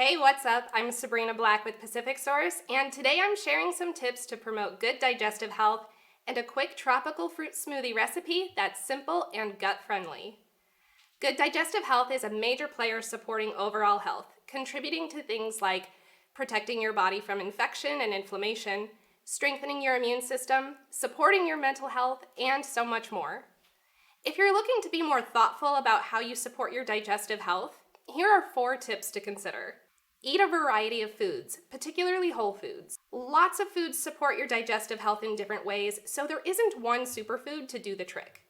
Hey, what's up? I'm Sabrina Black with PacificSource, and today I'm sharing some tips to promote good digestive health and a quick tropical fruit smoothie recipe that's simple and gut-friendly. Good digestive health is a major player supporting overall health, contributing to things like protecting your body from infection and inflammation, strengthening your immune system, supporting your mental health, and so much more. If you're looking to be more thoughtful about how you support your digestive health, here are 4 tips to consider. Eat a variety of foods, particularly whole foods. Lots of foods support your digestive health in different ways, so there isn't one superfood to do the trick.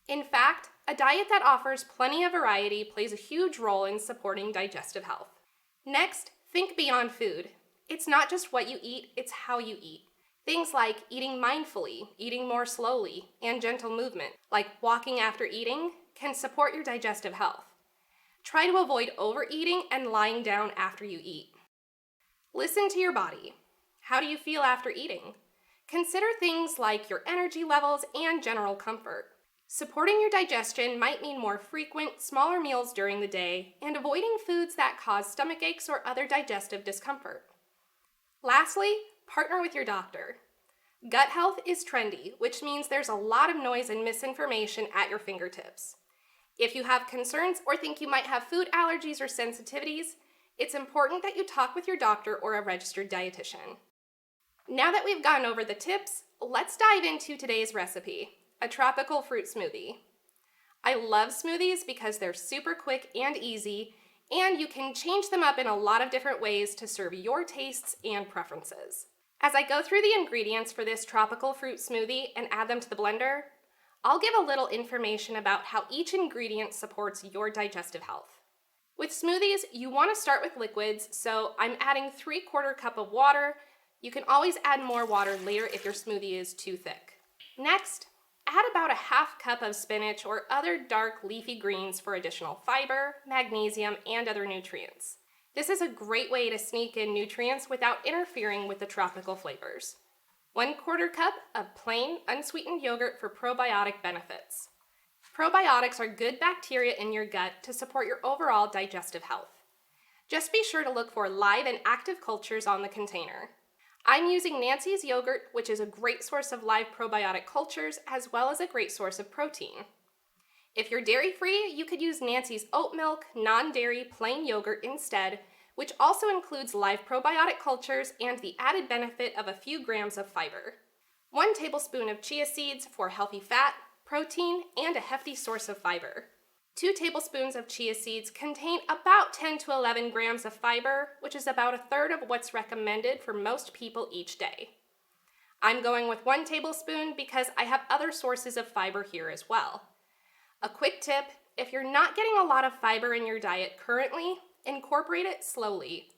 In fact, a diet that offers plenty of variety plays a huge role in supporting digestive health. Next, think beyond food. It's not just what you eat, it's how you eat. Things like eating mindfully, eating more slowly, and gentle movement, like walking after eating, can support your digestive health. Try to avoid overeating and lying down after you eat. Listen to your body. How do you feel after eating? Consider things like your energy levels and general comfort. Supporting your digestion might mean more frequent, smaller meals during the day and avoiding foods that cause stomach aches or other digestive discomfort. Lastly, partner with your doctor. Gut health is trendy, which means there's a lot of noise and misinformation at your fingertips. If you have concerns or think you might have food allergies or sensitivities, it's important that you talk with your doctor or a registered dietitian. Now that we've gone over the tips, let's dive into today's recipe, a tropical fruit smoothie. I love smoothies because they're super quick and easy, and you can change them up in a lot of different ways to serve your tastes and preferences. As I go through the ingredients for this tropical fruit smoothie and add them to the blender, I'll give a little information about how each ingredient supports your digestive health. With smoothies, you want to start with liquids, so I'm adding 3/4 cup of water. You can always add more water later if your smoothie is too thick. Next, add about a 1/2 cup of spinach or other dark leafy greens for additional fiber, magnesium, and other nutrients. This is a great way to sneak in nutrients without interfering with the tropical flavors. 1/4 cup of plain, unsweetened yogurt for probiotic benefits. Probiotics are good bacteria in your gut to support your overall digestive health. Just be sure to look for live and active cultures on the container. I'm using Nancy's yogurt, which is a great source of live probiotic cultures, as well as a great source of protein. If you're dairy-free, you could use Nancy's oat milk, non-dairy, plain yogurt instead, which also includes live probiotic cultures and the added benefit of a few grams of fiber. 1 tablespoon of chia seeds for healthy fat, protein, and a hefty source of fiber. 2 tablespoons of chia seeds contain about 10 to 11 grams of fiber, which is about 1/3 of what's recommended for most people each day. I'm going with 1 tablespoon because I have other sources of fiber here as well. A quick tip, if you're not getting a lot of fiber in your diet currently, incorporate it slowly.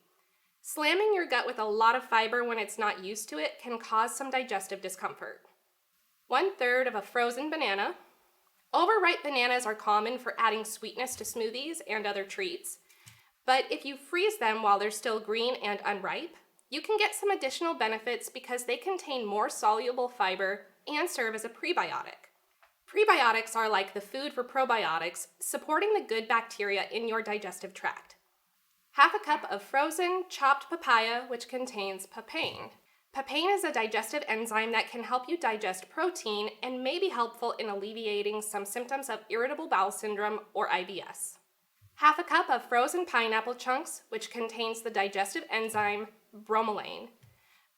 Slamming your gut with a lot of fiber when it's not used to it can cause some digestive discomfort. 1/3 of a frozen banana. Overripe bananas are common for adding sweetness to smoothies and other treats, but if you freeze them while they're still green and unripe, you can get some additional benefits because they contain more soluble fiber and serve as a prebiotic. Prebiotics are like the food for probiotics, supporting the good bacteria in your digestive tract. 1/2 cup of frozen, chopped papaya, which contains papain. Papain is a digestive enzyme that can help you digest protein and may be helpful in alleviating some symptoms of irritable bowel syndrome or IBS. 1/2 cup of frozen pineapple chunks, which contains the digestive enzyme bromelain.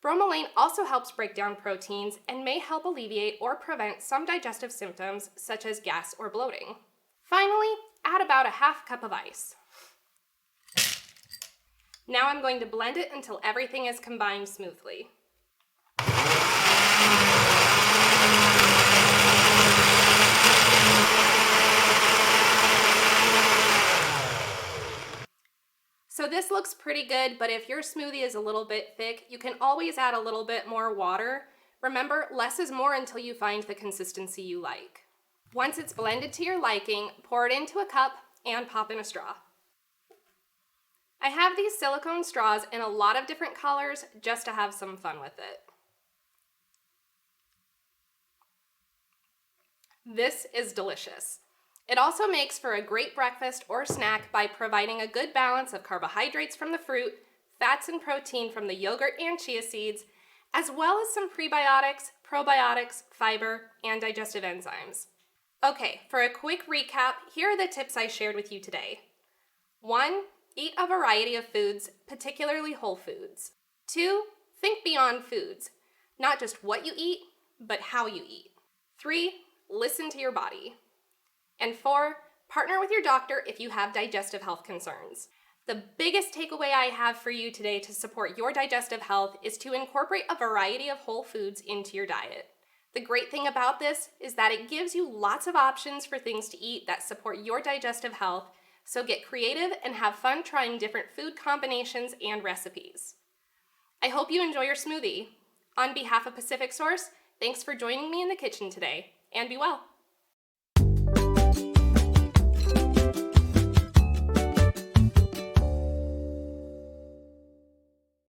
Bromelain also helps break down proteins and may help alleviate or prevent some digestive symptoms such as gas or bloating. Finally, add about a 1/2 cup of ice. Now I'm going to blend it until everything is combined smoothly. So this looks pretty good, but if your smoothie is a little bit thick, you can always add a little bit more water. Remember, less is more until you find the consistency you like. Once it's blended to your liking, pour it into a cup and pop in a straw. I have these silicone straws in a lot of different colors just to have some fun with it. This is delicious. It also makes for a great breakfast or snack by providing a good balance of carbohydrates from the fruit, fats and protein from the yogurt and chia seeds, as well as some prebiotics, probiotics, fiber, and digestive enzymes. Okay, for a quick recap, here are the tips I shared with you today. 1. Eat a variety of foods, particularly whole foods. 2. Think beyond foods, not just what you eat, but how you eat. 3. Listen to your body. And 4, partner with your doctor if you have digestive health concerns. The biggest takeaway I have for you today to support your digestive health is to incorporate a variety of whole foods into your diet. The great thing about this is that it gives you lots of options for things to eat that support your digestive health, so get creative and have fun trying different food combinations and recipes. I hope you enjoy your smoothie. On behalf of PacificSource, thanks for joining me in the kitchen today, and be well.